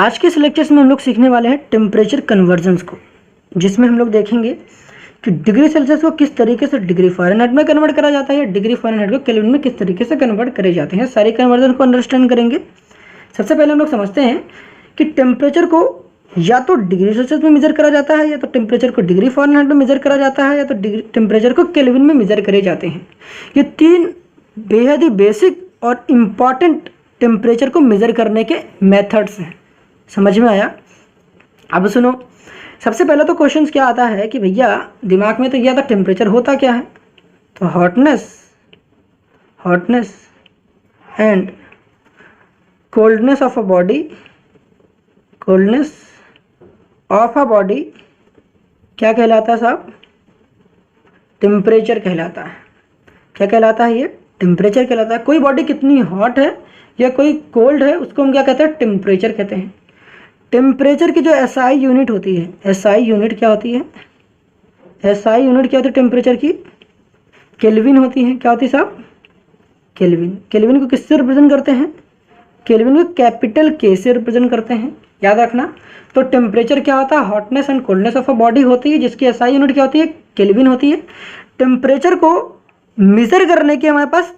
आज के इस लेक्चर्स में हम लोग सीखने वाले हैं टेम्परेचर कन्वर्जन्स को, जिसमें हम लोग देखेंगे कि डिग्री सेल्सियस को किस तरीके से डिग्री फ़ारेनहाइट में कन्वर्ट करा जाता है या डिग्री फ़ारेनहाइट को केल्विन में किस तरीके से कन्वर्ट करे जाते हैं। सारे कन्वर्जन को अंडरस्टैंड करेंगे। सबसे पहले हम लोग समझते हैं कि टेम्परेचर को या तो डिग्री सेल्सियस में मेजर करा जाता है, या तो टेम्परेचर को डिग्री फ़ारेनहाइट में मेजर करा जाता है, या तो टेम्परेचर को केल्विन में मेजर करे जाते हैं। ये तीन बेहद ही बेसिक और इम्पॉर्टेंट टेम्परेचर को मेजर करने के मेथड्स हैं। समझ में आया? अब सुनो, सबसे पहले तो क्वेश्चन क्या आता है कि भैया दिमाग में तो यह आता टेम्परेचर होता क्या है, तो hotness and coldness of a body क्या कहलाता है साहब? टेम्परेचर कहलाता है। क्या कहलाता है? ये टेम्परेचर कहलाता है। कोई बॉडी कितनी हॉट है या कोई कोल्ड है उसको हम क्या कहते हैं? टेम्परेचर कहते हैं। टेम्परेचर की जो एसआई यूनिट होती है, एसआई यूनिट क्या होती है? एसआई यूनिट क्या होती है टेम्परेचर की? केल्विन होती है। क्या होती है साहब? केल्विन। केल्विन को किससे रिप्रेजेंट करते हैं? केल्विन को कैपिटल के से रिप्रेजेंट करते हैं, याद रखना। तो टेम्परेचर क्या होता है? Hotness and coldness of a body होती है, जिसकी एसआई यूनिट क्या होती है? केल्विन होती है। टेम्परेचर को मेजर करने के हमारे पास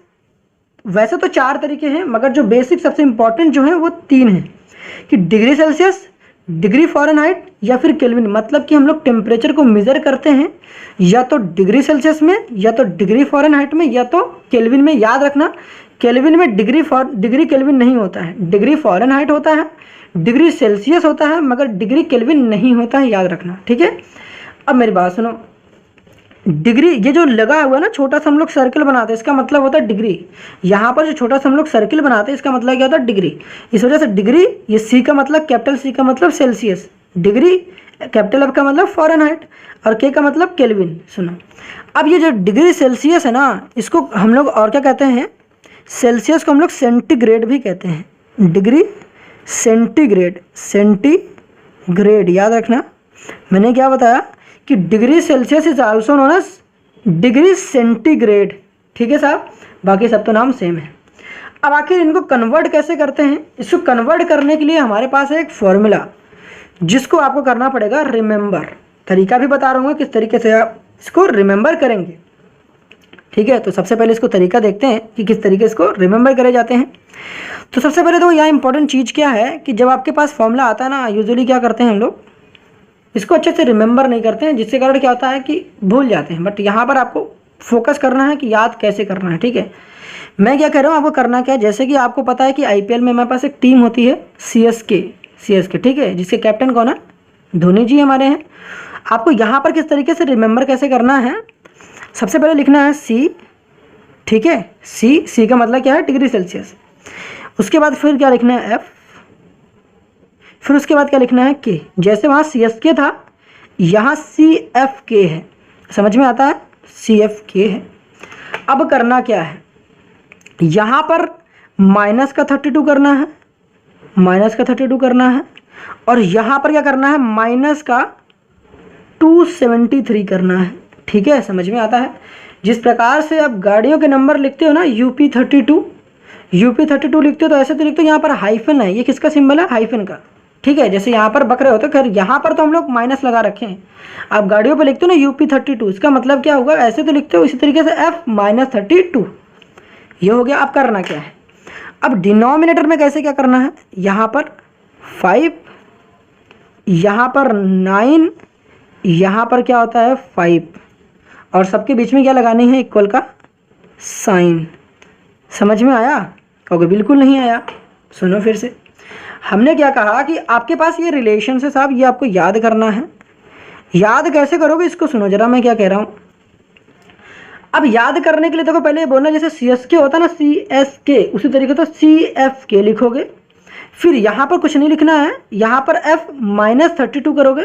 वैसे तो 4 तरीके हैं, मगर जो बेसिक सबसे इंपॉर्टेंट जो है वो 3 हैं कि डिग्री सेल्सियस, डिग्री फ़ारेनहाइट या फिर केल्विन। मतलब कि हम लोग टेम्परेचर को मेजर करते हैं या तो डिग्री सेल्सियस में, या तो डिग्री फ़ारेनहाइट में, या तो केल्विन में। याद रखना, केल्विन में डिग्री केल्विन नहीं होता है, डिग्री फ़ारेनहाइट होता है, डिग्री सेल्सियस होता है, मगर डिग्री केल्विन नहीं होता है, याद रखना। ठीक है, अब मेरी बात सुनो। डिग्री, ये जो लगा हुआ है ना छोटा सा हम लोग सर्कल बनाते हैं, इसका मतलब होता है डिग्री। यहाँ पर जो छोटा सा हम लोग सर्कल बनाते हैं इसका मतलब क्या होता है? डिग्री। इस वजह से डिग्री, ये सी का मतलब, कैपिटल सी का मतलब सेल्सियस, डिग्री, कैपिटल एफ का मतलब फ़ारेनहाइट, और के का मतलब केल्विन। सुनो, अब ये जो डिग्री सेल्सियस है ना, इसको हम लोग और क्या कहते हैं? सेल्सियस को हम लोग सेंटीग्रेड भी कहते हैं। डिग्री सेंटीग्रेड, सेंटीग्रेड, याद रखना। मैंने क्या बताया कि degree Celsius is also known as degree centigrade. ठीक है साहब, बाकी सब तो नाम सेम है। अब आखिर इनको कन्वर्ट कैसे करते हैं? इसको कन्वर्ट करने के लिए हमारे पास है एक फॉर्मूला, जिसको आपको करना पड़ेगा रिमेंबर। तरीका भी बता रहा हूँ किस तरीके से आप इसको रिमेंबर करेंगे। ठीक है, तो सबसे पहले इसको तरीका देखते हैं कि किस तरीके से इसको रिमेंबर करे जाते हैं। तो सबसे पहले तो यहाँ इंपॉर्टेंट चीज़ क्या है कि जब आपके पास फॉर्मूला आता है ना, यूजुअली क्या करते हैं हम लोग, इसको अच्छे से रिमेंबर नहीं करते हैं, जिससे कारण क्या होता है कि भूल जाते हैं। बट यहाँ पर आपको फोकस करना है कि याद कैसे करना है। ठीक है, मैं क्या कह रहा हूँ आपको करना क्या है, जैसे कि आपको पता है कि आईपीएल में हमारे पास एक टीम होती है सीएसके, ठीक है, जिसके कैप्टन कौन है? धोनी जी हमारे हैं। आपको यहाँ पर किस तरीके से रिमेंबर कैसे करना है? सबसे पहले लिखना है सी। ठीक है, सी का मतलब क्या है? Degree Celsius. उसके बाद फिर क्या लिखना है? एफ। फिर उसके बाद क्या लिखना है? के। जैसे वहाँ CSK था, यहाँ CFK है। समझ में आता है? CFK है। अब करना क्या है? यहाँ पर माइनस का 32 करना है, माइनस का 32 करना है, और यहाँ पर क्या करना है? माइनस का 273 करना है। ठीक है, समझ में आता है? जिस प्रकार से आप गाड़ियों के नंबर लिखते हो ना, UP32 लिखते हो, तो ऐसे तो लिखते हो। यहाँ पर हाइफन है, ये किसका सिंबल है? हाइफन का। ठीक है, जैसे यहाँ पर बकरे होते, खैर यहाँ पर तो हम लोग माइनस लगा रखे हैं। आप गाड़ियों पे लिखते हो ना UP32, इसका मतलब क्या होगा? ऐसे तो लिखते हो, इसी तरीके से F-32। ये हो गया। अब करना क्या है? अब डिनोमिनेटर में कैसे क्या करना है? यहाँ पर 5, यहाँ पर 9, यहाँ पर क्या होता है? 5, और सबके बीच में क्या लगानी है? इक्वल का साइन। समझ में आया? कहोगे बिल्कुल नहीं आया। सुनो फिर से, हमने क्या कहा कि आपके पास ये रिलेशन है साहब, ये आपको याद करना है। याद कैसे करोगे इसको सुनो जरा, मैं क्या कह रहा हूँ। अब याद करने के लिए देखो, पहले बोलना जैसे CSK होता है ना, CSK, उसी तरीके तो CFK लिखोगे। फिर यहाँ पर कुछ नहीं लिखना है, यहाँ पर F-32 करोगे,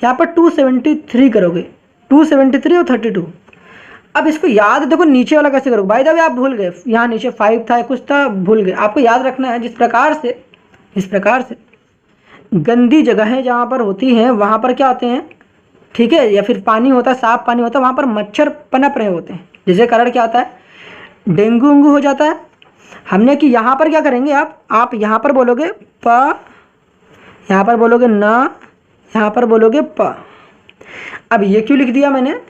यहाँ पर 273 करोगे, 273 और 32। अब इसको याद देखो नीचे वाला कैसे करोगे। भाई दबे आप भूल गए, यहाँ नीचे 5 था, कुछ था, भूल गए। आपको याद रखना है इस प्रकार से गंदी जगहें जहाँ पर होती हैं वहाँ पर क्या होते हैं? ठीक है, या फिर पानी होता है, साफ पानी होता है, वहाँ पर मच्छर पनप रहे होते हैं, जिसके कारण क्या होता है? डेंगू वेंगू हो जाता है। हमने कि यहाँ पर क्या करेंगे, आप यहाँ पर बोलोगे प, यहाँ पर बोलोगे न, यहाँ पर बोलोगे प। अब ये क्यों लिख दिया मैंने,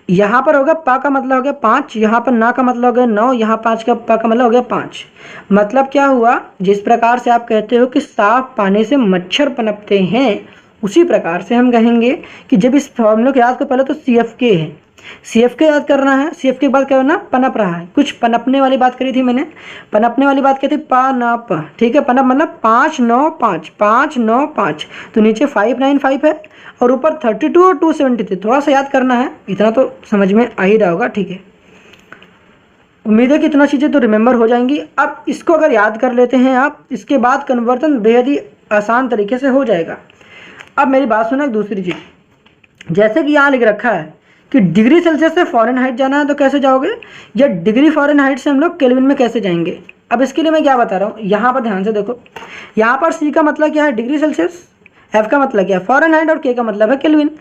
यहाँ पर होगा प का मतलब हो गया 5, यहाँ पर ना का मतलब हो गया 9, यहाँ 5 का प का मतलब हो गया 5। मतलब क्या हुआ, जिस प्रकार से आप कहते हो कि साफ पानी से मच्छर पनपते हैं, उसी प्रकार से हम कहेंगे कि जब इस फॉर्मूले को याद करो, पहले तो CFK है, CFK याद करना है। CFK के बाद क्या होना, पनप रहा है, कुछ पनपने वाली बात करी थी मैंने, पनपने वाली बात की थी पनप, ठीक है। पनप मतलब 5 9 5, 5 9 5, तो नीचे 5 9 5 है और ऊपर 32 और 273, थोड़ा सा याद करना है, इतना तो समझ में आ ही रहा होगा, ठीक है। उम्मीद है कि इतना चीज़ें तो रिमेंबर हो जाएंगी। अब इसको अगर याद कर लेते हैं आप, इसके बाद कन्वर्जन बेहद ही आसान तरीके से हो जाएगा। अब मेरी बात सुना, एक दूसरी चीज़, जैसे कि यहाँ लिख रखा है कि डिग्री सेल्सियस से फ़ारेनहाइट जाना है तो कैसे जाओगे, या डिग्री फ़ारेनहाइट से हम लोग केल्विन में कैसे जाएंगे। अब इसके लिए मैं क्या बता रहा हूँ, यहाँ पर ध्यान से देखो, यहाँ पर C का मतलब क्या है, डिग्री सेल्सियस, F का मतलब क्या है, फ़ारेनहाइट, और K का मतलब है केल्विन।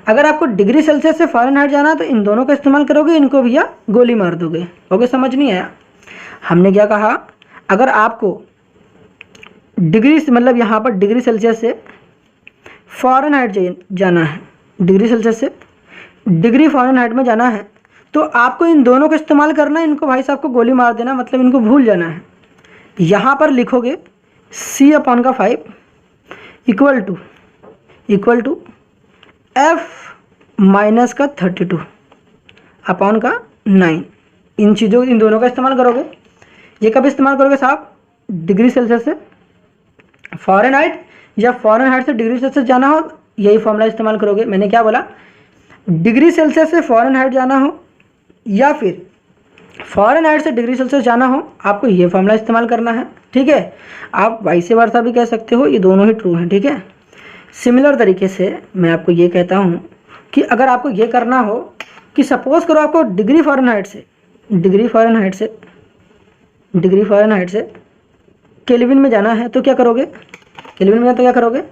अगर आपको डिग्री सेल्सियस से फ़ारेनहाइट जाना है तो इन दोनों का इस्तेमाल करोगे, इनको भैया गोली मार दोगे। ओके, समझ नहीं आया। हमने क्या कहा, अगर आपको डिग्री मतलब यहाँ पर डिग्री सेल्सियस से फ़ारेनहाइट जाना है, डिग्री सेल्सियस से डिग्री फ़ारेनहाइट में जाना है, तो आपको इन दोनों का इस्तेमाल करना है, इनको भाई साहब को गोली मार देना, मतलब इनको भूल जाना है। यहाँ पर लिखोगे C/5 equal to F minus का 32 अपॉन का 9। इन चीज़ों, इन दोनों का इस्तेमाल करोगे। ये कब इस्तेमाल करोगे साहब, डिग्री सेल्सियस से फ़ारेनहाइट या फ़ारेनहाइट से डिग्री सेल्सियस जाना हो, यही फॉर्मूला इस्तेमाल करोगे। मैंने क्या बोला, डिग्री सेल्सियस से फ़ारेनहाइट जाना हो या फिर फ़ारेनहाइट से डिग्री सेल्सियस जाना हो, आपको ये फॉर्मूला इस्तेमाल करना है, ठीक है। आप वाइस वर्सा भी कह सकते हो, ये दोनों ही ट्रू हैं, ठीक है। सिमिलर तरीके से मैं आपको ये कहता हूँ कि अगर आपको ये करना हो कि सपोज़ करो आपको डिग्री फ़ारेनहाइट से केल्विन में जाना है, तो क्या करोगे, केल्विन में तो क्या करोगे,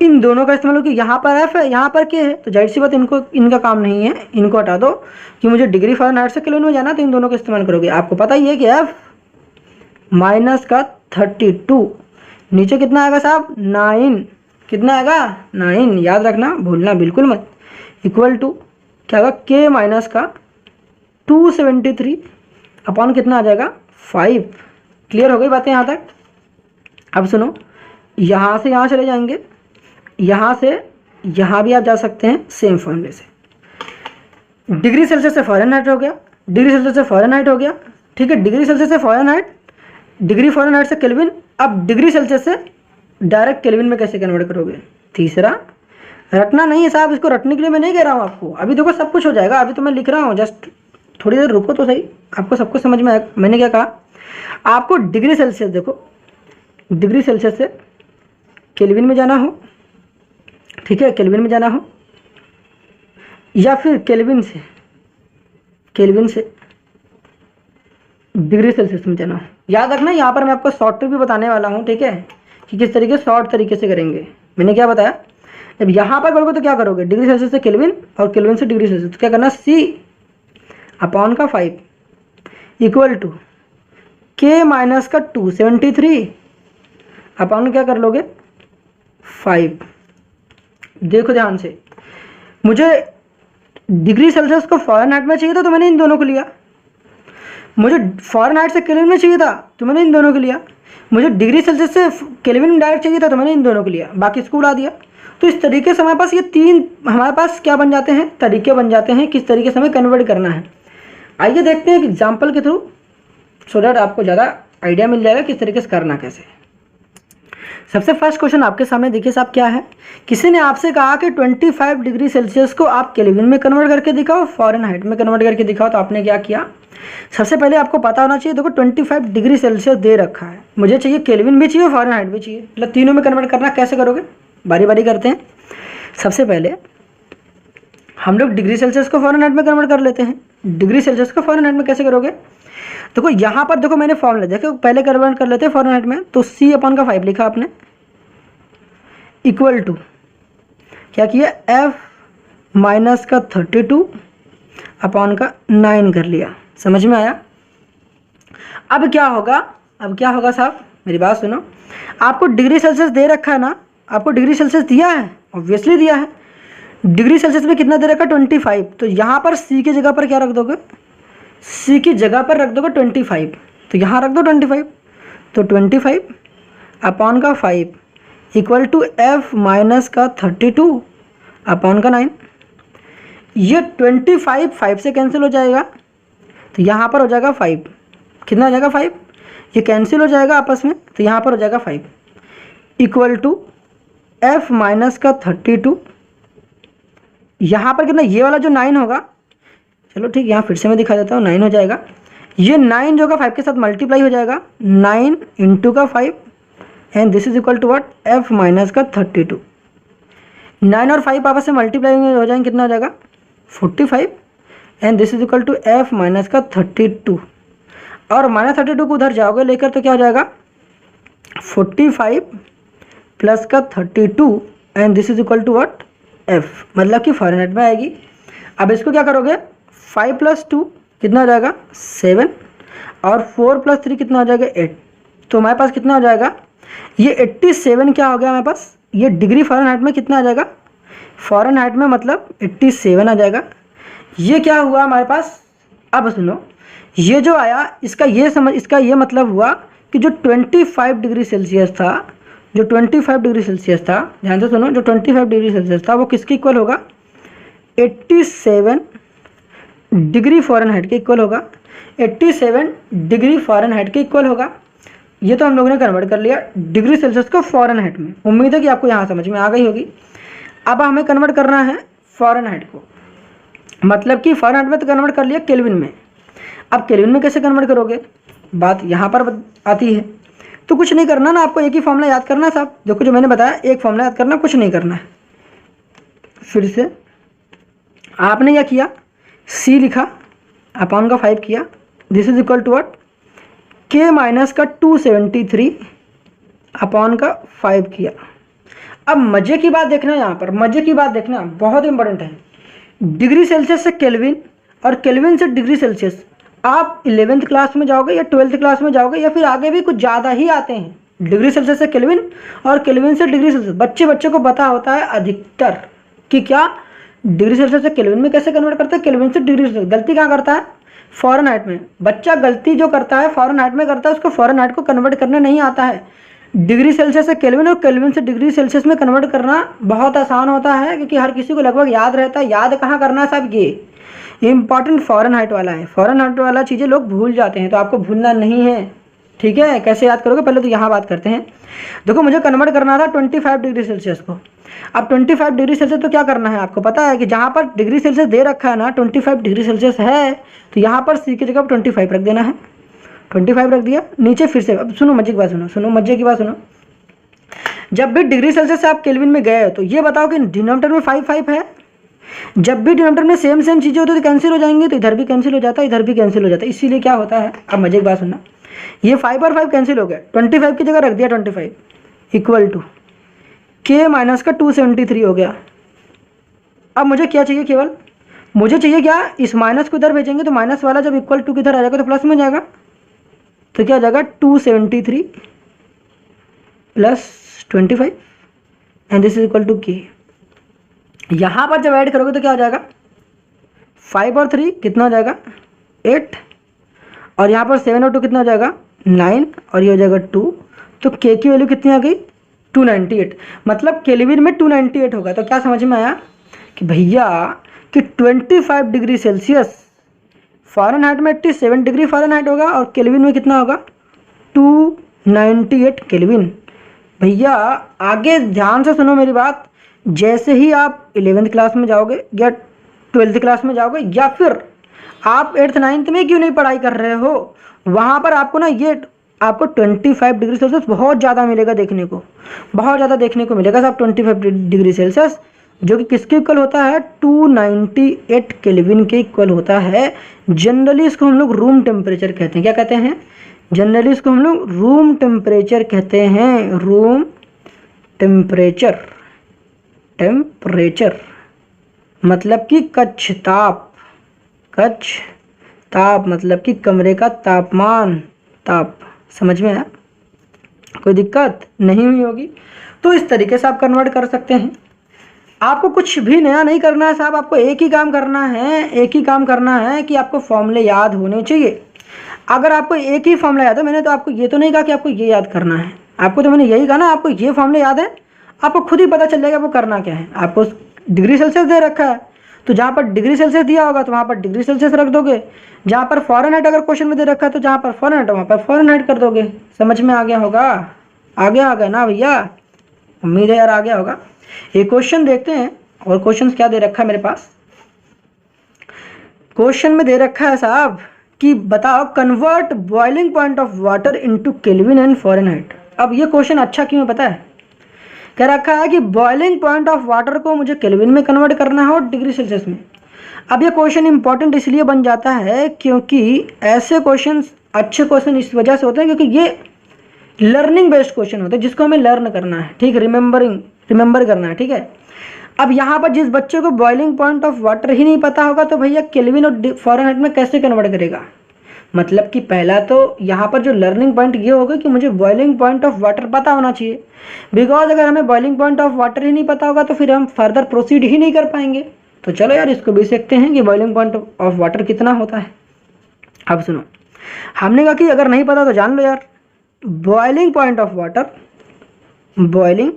इन दोनों का इस्तेमाल, क्योंकि यहाँ पर F है, यहाँ पर K है, तो जाहिर सी बात इनका काम नहीं है, इनको हटा दो, कि मुझे डिग्री फ़ारेनहाइट से केल्विन में जाना, तो इन दोनों का इस्तेमाल करोगे। आपको पता ही है कि F माइनस का 32, नीचे कितना आएगा साहब, 9, कितना आएगा 9, याद रखना, भूलना बिल्कुल मत, इक्वल टू क्या होगा, K माइनस का 273 अपॉन कितना आ जाएगा 5। क्लियर हो गई बातें यहाँ तक। अब सुनो, यहाँ से यहाँ चले जाएंगे, यहाँ से यहाँ भी आप जा सकते हैं सेम फॉर्मूले से। डिग्री सेल्सियस से फ़ारेनहाइट हो गया, डिग्री सेल्सियस से फ़ारेनहाइट हो गया, ठीक है। डिग्री सेल्सियस से फ़ारेनहाइट, डिग्री फ़ारेनहाइट से केल्विन। अब डिग्री सेल्सियस से डायरेक्ट केल्विन में कैसे कन्वर्ट करोगे। तीसरा, रटना नहीं है साहब, इसको रटने के लिए मैं नहीं कह रहा हूँ आपको, अभी देखो सब कुछ हो जाएगा, अभी तो मैं लिख रहा हूँ, जस्ट थोड़ी देर रुको तो सही, आपको सब कुछ समझ में आएगा। मैंने क्या कहा, आपको डिग्री सेल्सियस, देखो डिग्री सेल्सियस से केल्विन में जाना हो, ठीक है, केल्विन में जाना हो, या फिर केल्विन से डिग्री सेल्सियस में जाना हो। याद रखना, यहाँ पर मैं आपको शॉर्ट ट्रिक भी बताने वाला हूँ, ठीक है, कि किस तरीके शॉर्ट तरीके से करेंगे। मैंने क्या बताया, जब यहाँ पर करोगे तो क्या करोगे, डिग्री सेल्सियस से केल्विन और केल्विन से डिग्री सेल्सियस, तो क्या करना, C/5 equal to K minus का 273 अपॉन क्या कर लोगे 5। देखो ध्यान से, मुझे डिग्री सेल्सियस को फ़ारेनहाइट में चाहिए था तो मैंने इन दोनों को लिया, मुझे फ़ारेनहाइट से केल्विन में चाहिए था तो मैंने इन दोनों को लिया, मुझे डिग्री सेल्सियस से केल्विन में डायरेक्ट चाहिए था तो मैंने इन दोनों को लिया, बाकी इसको उड़ा दिया। तो इस तरीके से हमारे पास ये तीन, हमारे पास क्या बन जाते हैं, तरीके बन जाते हैं किस तरीके से हमें कन्वर्ट करना है। आइए देखते हैं एक एग्जाम्पल के थ्रू, सो दैट आपको ज़्यादा आइडिया मिल जाएगा किस तरीके से करना कैसे। सबसे फर्स्ट क्वेश्चन आपके सामने देखिए साहब क्या है, किसी ने आपसे कहा कि 25 डिग्री सेल्सियस को आप केल्विन में कन्वर्ट करके दिखाओ, फ़ारेनहाइट में कन्वर्ट करके दिखाओ। तो आपने क्या किया, सबसे पहले आपको पता होना चाहिए, देखो 25 डिग्री सेल्सियस दे रखा है, मुझे चाहिए केल्विन भी चाहिए फ़ारेनहाइट भी चाहिए, मतलब तीनों में कन्वर्ट करना। कैसे करोगे, बारी बारी करते हैं। सबसे पहले हम लोग डिग्री सेल्सियस को फ़ारेनहाइट में कन्वर्ट कर लेते हैं। डिग्री सेल्सियस को फ़ारेनहाइट में कैसे करोगे, देखो यहाँ पर देखो मैंने फॉर्मूला देखो, पहले कन्वर्ट कर लेते हैं फ़ारेनहाइट में, तो C/5 लिखा आपने, इक्वल टू क्या किया, F माइनस का 32 अपॉन का 9 कर लिया। समझ में आया। अब क्या होगा, साहब मेरी बात सुनो, आपको डिग्री सेल्सियस दे रखा है ना, आपको डिग्री सेल्सियस दिया है, ऑब्वियसली दिया है। डिग्री सेल्सियस में कितना दे रखा है 25। तो यहाँ पर सी की जगह पर क्या रख दोगे, सी की जगह पर रख दोगे 25, तो यहाँ रख दो 25। तो 25 अपॉन का 5 इक्वल टू एफ माइनस का 32 अपॉन का 9। ये 25 5 से कैंसिल हो जाएगा, तो यहाँ पर हो जाएगा 5, कितना हो जाएगा 5, ये कैंसिल हो जाएगा आपस में, तो यहाँ पर हो जाएगा 5 इक्वल टू एफ माइनस का 32। यहाँ पर कितना, ये वाला जो 9 होगा, चलो ठीक, यहाँ फिर से मैं दिखा देता हूँ, 9 हो जाएगा। ये 9 जो होगा 5 के साथ मल्टीप्लाई हो जाएगा, 9 इंटू का 5 and this is equal to what, F minus का 32। 9 और 5 आपस में मल्टीप्लाई हो जाएंगे, कितना हो जाएगा 45 and this is equal to F minus का 32। और माइनस 32 को उधर जाओगे लेकर तो क्या हो जाएगा 45 प्लस का 32 and this is equal to what, F, मतलब कि फ़ारेनहाइट में आएगी। अब इसको क्या करोगे, 5 + 2 कितना हो जाएगा 7 और 4 + 3 कितना हो जाएगा 8। तो हमारे पास कितना हो जाएगा, ये 87 क्या हो गया हमारे पास, ये डिग्री फ़ारेनहाइट में कितना आ जाएगा, फ़ारेनहाइट में मतलब 87 आ जाएगा। ये क्या हुआ हमारे पास, अब सुनो, ये जो आया इसका ये समझ, इसका ये मतलब हुआ कि जो 25 डिग्री सेल्सियस था, जो 25 डिग्री सेल्सियस था, ध्यान से सुनो, जो 25 डिग्री सेल्सियस था वो किसके इक्वल होगा, 87 डिग्री फ़ारेनहाइट के इक्वल होगा, 87 डिग्री फ़ारेनहाइट के इक्वल होगा। ये तो हम लोगों ने कन्वर्ट कर लिया डिग्री सेल्सियस को फ़ारेनहाइट में। उम्मीद है कि आपको यहाँ समझ में आ गई होगी। अब हमें कन्वर्ट करना है फ़ारेनहाइट को, मतलब कि फ़ारेनहाइट में तो कन्वर्ट कर लिया केल्विन में। अब केल्विन में कैसे कन्वर्ट करोगे, बात यहाँ पर आती है। तो कुछ नहीं करना ना, आपको एक ही फॉर्मूला याद करना है साहब, देखो जो मैंने बताया, एक फॉर्मूला याद करना, कुछ नहीं करना है। फिर से आपने क्या किया, सी लिखा अपॉन का 5 किया, this is equal to what, K minus का 273 अपॉन का 5 किया। अब मज़े की बात देखना, यहाँ पर मज़े की बात देखना, बहुत इंपॉर्टेंट है। डिग्री सेल्सियस से केल्विन और केल्विन से डिग्री सेल्सियस, आप 11th क्लास में जाओगे या 12th क्लास में जाओगे या फिर आगे भी कुछ ज़्यादा ही आते हैं। डिग्री सेल्सियस से केल्विन और केल्विन से डिग्री सेल्सियस, बच्चे को पता होता है अधिकतर कि क्या डिग्री सेल्सियस से केल्विन में कैसे कन्वर्ट करते हैं, केल्विन से डिग्री सेल्सियस। गलती कहाँ करता है, फ़ारेनहाइट में। बच्चा गलती जो करता है फ़ारेनहाइट में करता है, उसको फ़ारेनहाइट को कन्वर्ट करने नहीं आता है। डिग्री सेल्सियस से केल्विन और केल्विन से डिग्री सेल्सियस में कन्वर्ट करना बहुत आसान होता है, क्योंकि हर किसी को लगभग याद रहता है। याद कहाँ करना है साहब, ये इंपॉर्टेंट फ़ारेनहाइट वाला है। फ़ारेनहाइट वाला चीज़ें लोग भूल जाते हैं, तो आपको भूलना नहीं है, ठीक है। कैसे याद करोगे, पहले तो यहाँ बात करते हैं। देखो मुझे कन्वर्ट करना था 25 डिग्री सेल्सियस को। अब 25 डिग्री सेल्सियस तो क्या करना है, आपको पता है कि जहाँ पर डिग्री सेल्सियस दे रखा है ना 25 डिग्री सेल्सियस है, तो यहाँ पर सी की जगह 25 रख देना है। 25 रख दिया, नीचे फिर से। अब सुनो मजे की बात सुनो, मजे की बात सुनो। जब भी डिग्री सेल्सियस से आप केल्विन में गए तो ये बताओ कि डिनोमिनेटर में 5 है। जब भी डिनोमिनेटर में सेम चीज़ें होती है तो कैंसिल हो जाएंगे, तो इधर भी कैंसिल हो जाता है, इधर भी कैंसिल हो जाता है। इसीलिए क्या होता है, अब मजे की बात सुनना, ये 5 और 5 कैंसिल हो गया, 25 की जगह रख दिया 25 इक्वल टू के माइनस का 273 हो गया। अब मुझे क्या चाहिए, केवल मुझे चाहिए क्या, इस माइनस को इधर भेजेंगे तो माइनस वाला जब इक्वल टू किधर आ जाएगा तो प्लस में जाएगा, तो क्या आ जाएगा 273 plus 25 and this is equal to K. यहाँ पर जब ऐड करोगे तो क्या हो जाएगा, 5 और 3 कितना हो जाएगा 8, और यहाँ पर 7 और 2 कितना हो जाएगा 9, और ये हो जाएगा 2। तो के की वैल्यू कितनी आ गई 298, मतलब केल्विन में 298 होगा। तो क्या समझ में आया कि भैया कि 25 डिग्री सेल्सियस फ़ारेनहाइट में 87 डिग्री फ़ारेनहाइट होगा और केल्विन में कितना होगा 298 केल्विन। भैया आगे ध्यान से सुनो मेरी बात, जैसे ही आप 11th क्लास में जाओगे या 12th क्लास में जाओगे या फिर आप 8th 9th में क्यों नहीं पढ़ाई कर रहे हो, वहाँ पर आपको ना ये आपको 25 डिग्री सेल्सियस बहुत ज़्यादा मिलेगा, देखने को बहुत ज़्यादा देखने को मिलेगा साहब 25 डिग्री सेल्सियस, जो कि किसके इक्वल होता है 298 केल्विन के इक्वल होता है। जनरली इसको हम लोग रूम टेम्परेचर कहते हैं। क्या कहते हैं, जनरली इसको हम लोग रूम टेम्परेचर कहते हैं, रूम टेम्परेचर। टेम्परेचर मतलब कि कक्ष ताप, कक्ष ताप मतलब कि कमरे का तापमान, ताप। समझ में आया। कोई दिक्कत नहीं हुई होगी। तो इस तरीके से आप कन्वर्ट कर सकते हैं। आपको कुछ भी नया नहीं करना है साहब, आपको एक ही काम करना है, एक ही काम करना है कि आपको फॉर्मूले याद होने चाहिए। अगर आपको एक ही फॉर्मूला याद है, मैंने तो आपको ये तो नहीं कहा कि आपको ये याद करना है, आपको तो मैंने यही कहा ना, आपको ये फॉर्मूले याद है, आपको खुद ही पता चल जाएगा वो करना क्या है। आपको डिग्री सेल्सियस दे रखा है, तो जहाँ पर डिग्री सेल्सियस दिया होगा तो वहाँ पर डिग्री सेल्सियस रख दोगे। जहाँ पर फ़ारेनहाइट अगर क्वेश्चन में दे रखा है तो जहाँ पर फ़ारेनहाइट वहाँ पर फ़ारेनहाइट कर दोगे। समझ में आ गया होगा? आ गया ना भैया? उम्मीद है यार आ गया होगा। एक क्वेश्चन देखते हैं, और क्वेश्चन क्या दे रखा है मेरे पास। क्वेश्चन में दे रखा है साहब कि बताओ convert boiling point of water into kelvin and Fahrenheit. अब ये क्वेश्चन अच्छा क्यों है पता है? कह रखा है कि बॉइलिंग पॉइंट ऑफ वाटर को मुझे केल्विन में कन्वर्ट करना है और डिग्री सेल्सियस में। अब ये क्वेश्चन इंपॉर्टेंट इसलिए बन जाता है क्योंकि ऐसे क्वेश्चन अच्छे क्वेश्चन इस वजह से होते हैं क्योंकि ये लर्निंग बेस्ड क्वेश्चन होते हैं जिसको हमें लर्न करना है, ठीक, रिमेंबर करना है, ठीक है। अब यहाँ पर जिस बच्चे को बॉइलिंग पॉइंट ऑफ वाटर ही नहीं पता होगा तो भैया केल्विन और फ़ारेनहाइट में कैसे कन्वर्ट करेगा? मतलब कि पहला तो यहाँ पर जो लर्निंग पॉइंट ये होगा कि मुझे बॉइलिंग पॉइंट ऑफ वाटर पता होना चाहिए, बिकॉज अगर हमें बॉइलिंग पॉइंट ऑफ वाटर ही नहीं पता होगा तो फिर हम फर्दर प्रोसीड ही नहीं कर पाएंगे। तो चलो यार इसको भी सीखते हैं कि बॉइलिंग पॉइंट ऑफ वाटर कितना होता है। अब सुनो, हमने कहा कि अगर नहीं पता तो जान लो यार, boiling point of water, boiling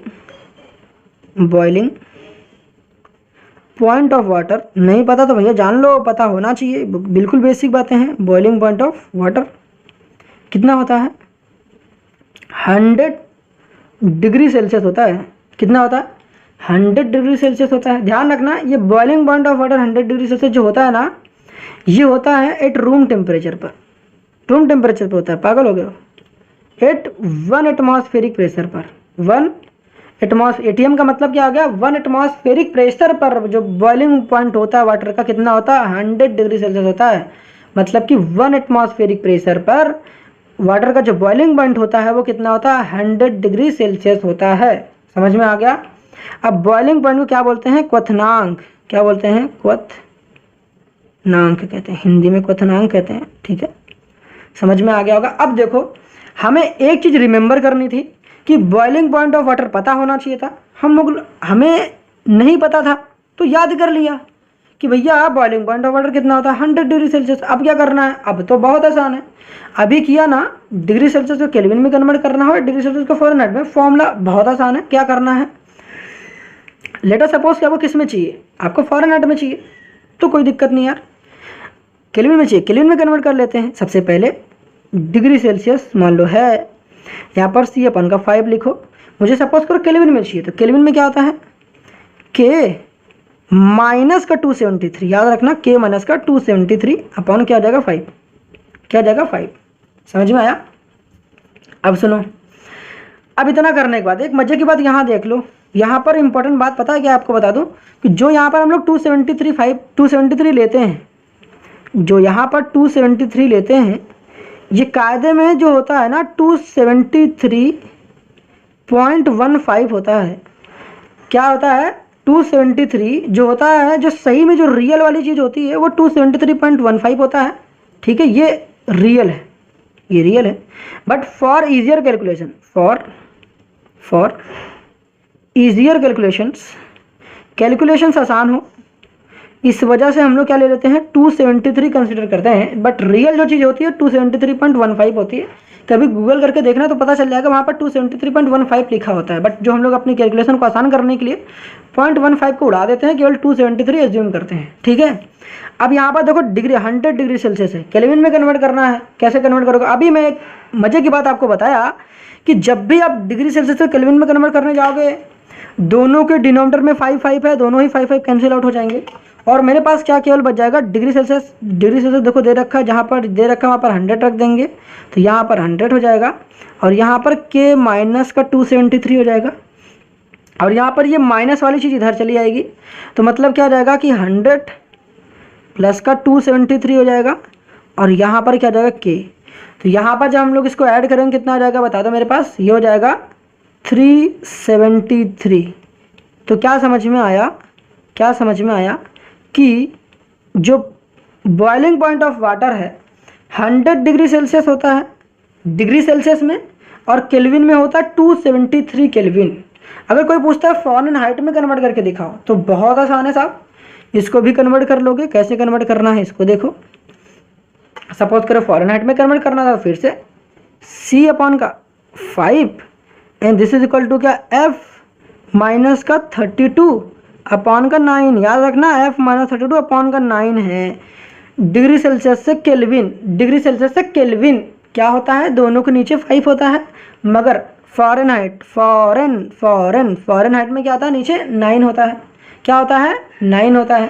point of water नहीं पता तो भैया जान लो, पता होना चाहिए, बिल्कुल बेसिक बातें हैं। बॉइलिंग पॉइंट ऑफ वाटर कितना होता है? 100 डिग्री सेल्सियस होता है। कितना होता है? 100 डिग्री सेल्सियस होता है। ध्यान रखना, ये boiling point of water 100 degree Celsius जो होता है ना, ये होता है एट रूम टेम्परेचर पर। रूम टेम्परेचर पर होता है, पागल हो गए हो? एट 1 एटमॉस्फेरिक प्रेशर पर। 1 एटीएम का मतलब क्या आ गया? 1 एटमॉस्फेरिक प्रेशर पर जो बॉइलिंग पॉइंट होता है वाटर का कितना होता है? 100 डिग्री सेल्सियस होता है। मतलब कि 1 एटमॉस्फेरिक प्रेशर पर वाटर का जो बॉइलिंग पॉइंट होता है वो कितना होता है? 100 डिग्री सेल्सियस होता है। समझ में आ गया? अब बॉइलिंग पॉइंट को क्या बोलते हैं? क्वथनांक। क्या बोलते हैं? क्वथनांक कहते हैं, हिंदी में क्वथनांक कहते हैं, ठीक है। समझ में आ गया होगा। अब देखो, हमें एक चीज़ रिमेंबर करनी थी कि बॉइलिंग पॉइंट ऑफ वाटर पता होना चाहिए था। हमें नहीं पता था तो याद कर लिया कि भैया बॉइलिंग पॉइंट ऑफ वाटर कितना होता है? 100 डिग्री सेल्सियस। अब क्या करना है? अब तो बहुत आसान है, अभी किया ना, डिग्री सेल्सियस को केल्विन में कन्वर्ट करना हो, डिग्री सेल्सियस को फ़ारेनहाइट में। फॉर्मूला बहुत आसान है, क्या करना है? लेट अस सपोज कि आपको किस में चाहिए? आपको फ़ारेनहाइट में चाहिए, तो कोई दिक्कत नहीं यार, केल्विन में चाहिए, केल्विन में कन्वर्ट कर लेते हैं। सबसे पहले डिग्री सेल्सियस मान लो है, यहाँ पर C/5 लिखो। मुझे सपोज करो केल्विन में चाहिए, तो केल्विन में क्या होता है? K माइनस का 273, याद रखना, K माइनस का 273 अपॉन क्या आ जाएगा? 5। क्या आ जाएगा? 5। समझ में आया? अब सुनो, अब इतना करने के बाद एक मजे की बात यहाँ देख लो। यहाँ पर इंपॉर्टेंट बात पता है क्या? आपको बता दूँ कि जो यहाँ पर हम लोग 273 लेते हैं, जो यहाँ पर 273 लेते हैं, ये कायदे में जो होता है ना 273.15 होता है। क्या होता है? 273 जो होता है, जो सही में जो रियल वाली चीज़ होती है वो 273.15 होता है, ठीक है। ये रियल है, ये रियल है। But for easier calculation, for easier calculations आसान हो, इस वजह से हम लोग क्या ले लेते हैं? 273 कंसिडर करते हैं। बट रियल जो चीज़ होती है 273.15 होती है। कभी गूगल करके देखना तो पता चल जाएगा, वहाँ पर 273.15 लिखा होता है। बट जो हम लोग अपनी कैलकुलेशन को आसान करने के लिए 0.15 को उड़ा देते हैं, केवल 273 एज्यूम करते हैं, ठीक है। अब यहाँ पर देखो, 100 डिग्री सेल्सियस है, केल्विन में कन्वर्ट करना है। कैसे कन्वर्ट करोगे? अभी मैं एक मज़े की बात आपको बताया कि जब भी आप डिग्री सेल्सियस से केल्विन में कन्वर्ट करने जाओगे, दोनों के डिनोमिनेटर में 5 है, दोनों ही 5 कैंसिल आउट हो जाएंगे, और मेरे पास क्या केवल बच जाएगा डिग्री सेल्सियस। देखो दे रखा है, जहाँ पर दे रखा है वहाँ पर 100 रख देंगे, तो यहाँ पर 100 हो जाएगा, और यहाँ पर K माइनस का 273 हो जाएगा, और यहाँ पर ये माइनस वाली चीज़ इधर चली आएगी। तो मतलब क्या हो जाएगा कि 100 प्लस का 273 हो जाएगा, और यहाँ पर क्या हो जाएगा? K। तो यहाँ पर जब हम लोग इसको ऐड करेंगे कितना आ जाएगा बता दो मेरे पास? ये हो जाएगा 373। तो क्या समझ में आया? क्या समझ में आया कि जो बॉइलिंग पॉइंट ऑफ वाटर है 100 डिग्री सेल्सियस होता है डिग्री सेल्सियस में, और केल्विन में होता है 273 केल्विन। अगर कोई पूछता है फ़ारेनहाइट में कन्वर्ट करके दिखाओ तो बहुत आसान है साहब, इसको भी कन्वर्ट कर लोगे। कैसे कन्वर्ट करना है इसको देखो। सपोज करो फ़ारेनहाइट में कन्वर्ट करना था, फिर से C अपॉन का 5 and this is equal to क्या, F माइनस का 32 अपॉन का 9। याद रखना F माइनस 32 अपॉन का 9 है। डिग्री सेल्सियस से केल्विन, डिग्री सेल्सियस से केल्विन क्या होता है, दोनों के नीचे 5 होता है, मगर फ़ारेनहाइट फ़ारेनहाइट में क्या होता है, नीचे 9 होता है। क्या होता है, 9 होता है।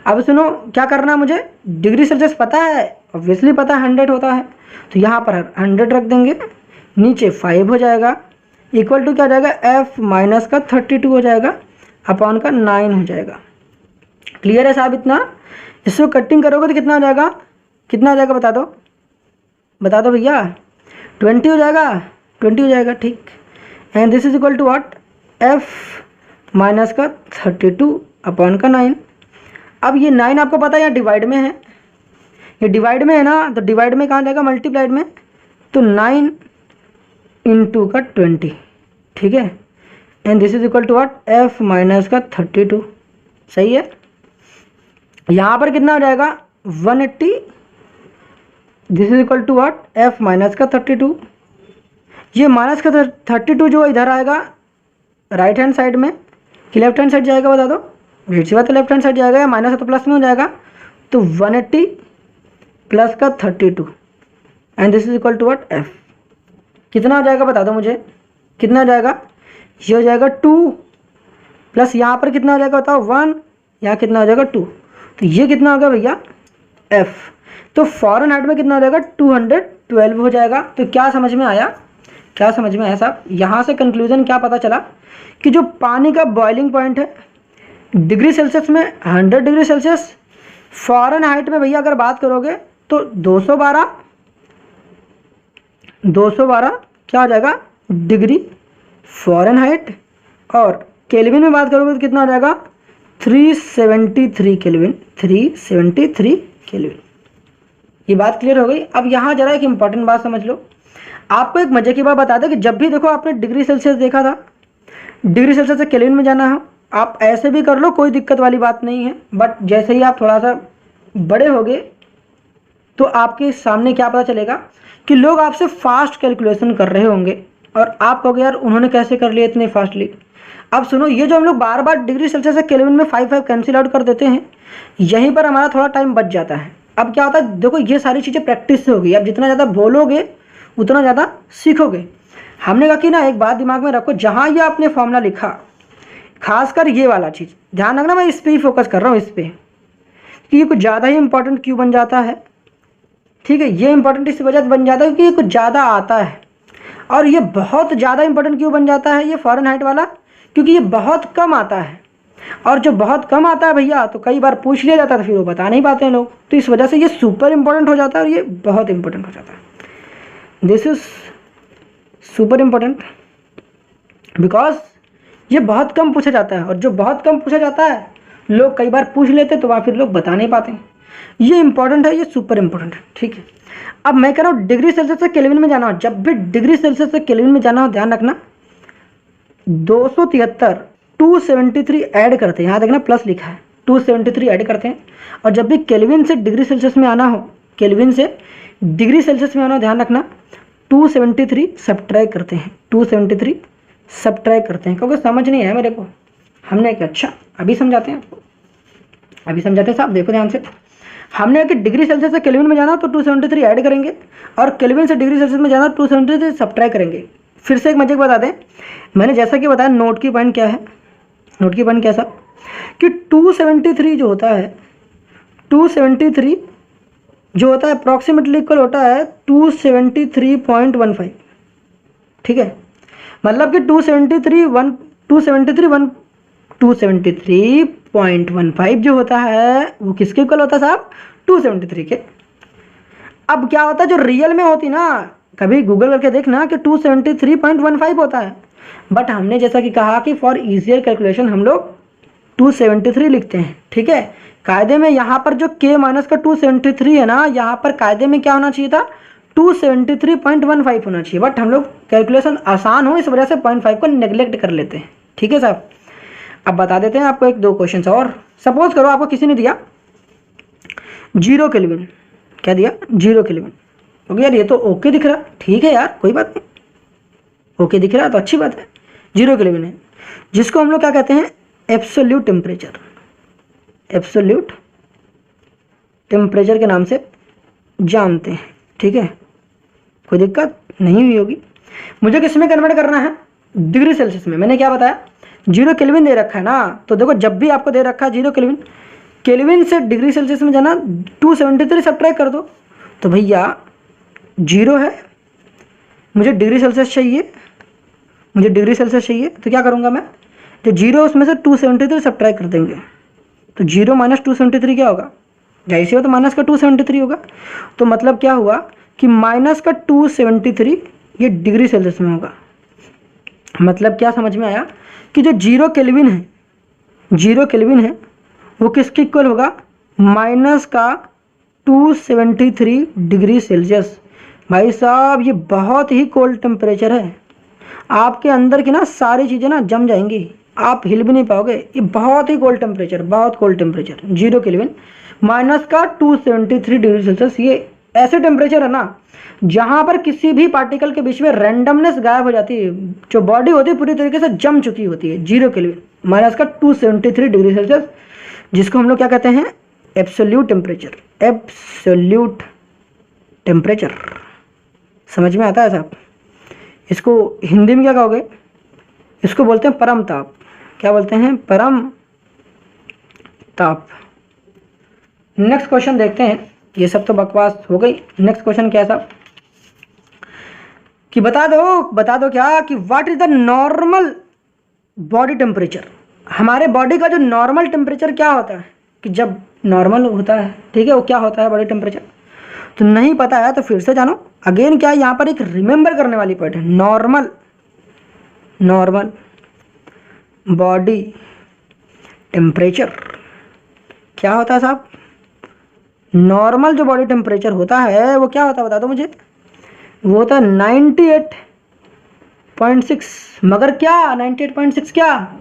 अब सुनो क्या करना है मुझे, डिग्री सेल्सियस पता है, ऑब्वियसली पता है 100 होता है, तो यहाँ पर 100 रख देंगे, नीचे 5 हो जाएगा, इक्वल टू क्या हो जाएगा, F माइनस का 32 हो जाएगा अपॉन का 9 हो जाएगा। क्लियर है साहब इतना। इसको कटिंग करोगे तो कितना हो जाएगा, कितना हो जाएगा बता दो भैया, 20 हो जाएगा, 20 हो जाएगा, ठीक। And this is equal to what, F minus का 32 अपॉन का 9। अब ये 9 आपको पता है यहाँ डिवाइड में है, ये डिवाइड में है ना, तो डिवाइड में कहाँ जाएगा, मल्टीप्लाइड में, तो 9 इंटू का 20, ठीक है। And this is equal to what, F minus का 32, सही है। यहाँ पर कितना हो जाएगा 180, this is equal to what, F minus का 32। ये माइनस का 32 जो इधर आएगा राइट हैंड साइड में कि लेफ्ट हैंड साइड जाएगा, बता दो। राइट से बात तो लेफ्ट हैंड साइड जाएगा, या माइनस है तो प्लस में हो जाएगा, तो 180 प्लस का 32 and this is equal to what, F। कितना हो जाएगा बता दो मुझे, कितना हो जाएगा, ये हो जाएगा 2 प्लस यहाँ पर कितना हो जाएगा बताओ 1, यहाँ कितना हो जाएगा 2, तो ये कितना हो गया भैया, F। तो फ़ारेनहाइट में कितना हो जाएगा, 212 हो जाएगा। तो क्या समझ में आया, क्या समझ में आया साहब, यहाँ से कंक्लूजन क्या पता चला कि जो पानी का बॉइलिंग पॉइंट है डिग्री सेल्सियस में 100 डिग्री सेल्सियस, फ़ारेनहाइट में भैया अगर बात करोगे तो 212 क्या हो जाएगा डिग्री फ़ारेनहाइट, और केल्विन में बात करोगे तो कितना हो जाएगा 373 केल्विन, 373 केल्विन। ये बात क्लियर हो गई। अब यहाँ जरा एक इंपॉर्टेंट बात समझ लो, आपको एक मजे की बात बता दें कि जब भी देखो आपने डिग्री सेल्सियस देखा था, डिग्री सेल्सियस से केल्विन में जाना है, आप ऐसे भी कर लो, कोई दिक्कत वाली बात नहीं है। बट जैसे ही आप थोड़ा सा बड़े होगे तो आपके सामने क्या पता चलेगा कि लोग आपसे फास्ट कैलकुलेशन कर रहे होंगे और आप कहोगे यार उन्होंने कैसे कर लिया इतने फास्टली। अब सुनो, ये जो हम लोग बार बार डिग्री सेल्सियस से केल्विन में 5 कैंसिल आउट कर देते हैं, यहीं पर हमारा थोड़ा टाइम बच जाता है। अब क्या होता है, देखो ये सारी चीज़ें प्रैक्टिस से होगी, अब जितना ज़्यादा बोलोगे उतना ज़्यादा सीखोगे। हमने कहा कि ना एक बात दिमाग में रखो, जहाँ ये आपने फॉर्मूला लिखा, खासकर ये वाला चीज़ ध्यान रखना, मैं इस पर ही फोकस कर रहा हूँ, इस पर, कि ये कुछ ज़्यादा ही इंपॉर्टेंट क्यों बन जाता है, ठीक है। ये इंपॉर्टेंट इस वजह से बन जाता है क्योंकि ये कुछ ज़्यादा आता है, और ये बहुत ज़्यादा इंपॉर्टेंट क्यों बन जाता है ये फ़ारेनहाइट वाला, क्योंकि ये बहुत कम आता है, और जो बहुत कम आता है भैया तो कई बार पूछ लिया जाता है तो फिर वो बता नहीं पाते हैं लोग, तो इस वजह से ये सुपर इंपॉर्टेंट हो जाता है और ये बहुत इंपॉर्टेंट हो जाता है। This is super important because ये बहुत कम पूछा जाता है, और जो बहुत कम पूछा जाता है लोग कई बार पूछ लेते तो वहाँ फिर लोग बता नहीं पाते। ये इंपॉर्टेंट है, ये सुपर इंपॉर्टेंट है, ठीक है। अब मैं कह रहा हूँ डिग्री सेल्सियस से केल्विन में जाना हो, जब भी डिग्री सेल्सियस से केल्विन में जाना हो ध्यान रखना 273 ऐड करते हैं, यहाँ देखना प्लस लिखा है, 273 ऐड करते हैं। और जब भी केल्विन से डिग्री सेल्सियस में आना हो, केल्विन से डिग्री सेल्सियस में आना हो ध्यान रखना 273 सब्ट्रैक्ट करते हैं, 273 सब्ट्रैक्ट करते हैं, क्योंकि समझ नहीं है मेरे को। हमने क्या, अच्छा अभी समझाते हैं आपको, अभी समझाते हैं साहब, देखो ध्यान से। हमने कि डिग्री सेल्सियस से केल्विन में जाना तो 273 ऐड करेंगे, और केल्विन से डिग्री सेल्सियस में जाना 273 सब्ट्रैक्ट करेंगे। फिर से एक मजे को बता दें, मैंने जैसा कि बताया नोट की पॉइंट क्या है, नोट की पॉइंट क्या साहब, कि 273 जो होता है, 273 जो होता है अप्रॉक्सीमेटली इक्वल होता है 273.15, ठीक है। मतलब कि 273.15 जो होता है वो किसके इक्वल होता है साहब, 273 के। अब क्या होता है जो रियल में होती ना, कभी गूगल करके देखना कि 273.15 होता है, बट हमने जैसा कि कहा कि फॉर इजियर कैलकुलेशन हम लोग 273 लिखते हैं, ठीक है। कायदे में यहाँ पर जो k माइनस का 273 है ना, यहाँ पर कायदे में क्या होना चाहिए था 273.15 होना चाहिए, बट हम लोग कैलकुलेशन आसान हो इस वजह से 0.5 को नेग्लेक्ट कर लेते हैं। ठीक है साहब, अब बता देते हैं आपको एक दो क्वेश्चन और। सपोज करो आपको किसी ने दिया 0 केल्विन, क्या दिया 0 केल्विन, क्योंकि यार ये तो ओके दिख रहा, ठीक है यार कोई बात नहीं, ओके दिख रहा तो अच्छी बात है, 0 केल्विन है, जिसको हम लोग क्या कहते हैं एब्सोल्यूट टेम्परेचर, एब्सोल्यूट टेम्परेचर के नाम से जानते हैं। ठीक है, कोई दिक्कत नहीं हुई होगी। मुझे किस में कन्वर्ट करना है, डिग्री सेल्सियस में। मैंने क्या बताया 0 केल्विन दे रखा है ना, तो देखो जब भी आपको दे रखा है 0 केल्विन, केल्विन से डिग्री सेल्सियस में जाना 273 सब्ट्रैक्ट कर दो, तो भैया 0 है, मुझे डिग्री सेल्सियस चाहिए, मुझे डिग्री सेल्सियस चाहिए, तो क्या करूँगा मैं, जो 0 उसमें से 273 सब्ट्रैक्ट कर देंगे, तो 0 माइनस 273 क्या होगा, जाहिर सी हो तो माइनस का 273 होगा। तो मतलब क्या हुआ कि माइनस का 273 ये डिग्री सेल्सियस में होगा। मतलब क्या समझ में आया कि जो 0 केल्विन है, 0 केल्विन है वो किसके इक्वल होगा, माइनस का 273 डिग्री सेल्सियस। भाई साहब ये बहुत ही कोल्ड टेम्परेचर है, आपके अंदर की ना सारी चीज़ें ना जम जाएंगी, आप हिल भी नहीं पाओगे। ये बहुत ही कोल्ड टेम्परेचर, बहुत कोल्ड टेम्परेचर, 0 केल्विन माइनस का 273 डिग्री सेल्सियस। ये ऐसे टेम्परेचर है ना जहाँ पर किसी भी पार्टिकल के बीच में रैंडमनेस गायब हो जाती है, जो बॉडी होती है पूरी तरीके से जम चुकी होती है। 0 केल्विन माइनस का 273 डिग्री सेल्सियस, जिसको हम लोग क्या कहते हैं एब्सोल्यूट टेम्परेचर, एब्सोल्यूट टेम्परेचर। समझ में आता है साहब, इसको हिंदी में क्या कहोगे, इसको बोलते हैं परम ताप। क्या बोलते हैं, परम ताप। नेक्स्ट क्वेश्चन देखते हैं, ये सब तो बकवास हो गई। नेक्स्ट क्वेश्चन क्या है साहब कि बता दो क्या कि what is the normal body temperature. हमारे बॉडी का जो नॉर्मल टेम्परेचर क्या होता है, कि जब नॉर्मल होता है, ठीक है, वो क्या होता है बॉडी टेम्परेचर, तो नहीं पता है तो फिर से जानो। अगेन क्या है यहाँ पर एक रिमेंबर करने वाली पॉइंट है, नॉर्मल, नॉर्मल बॉडी टेम्परेचर क्या होता है साहब, नॉर्मल जो बॉडी टेम्परेचर होता है वो क्या होता है बता दो मुझे, वो होता है 98.6, मगर क्या 98.6 क्या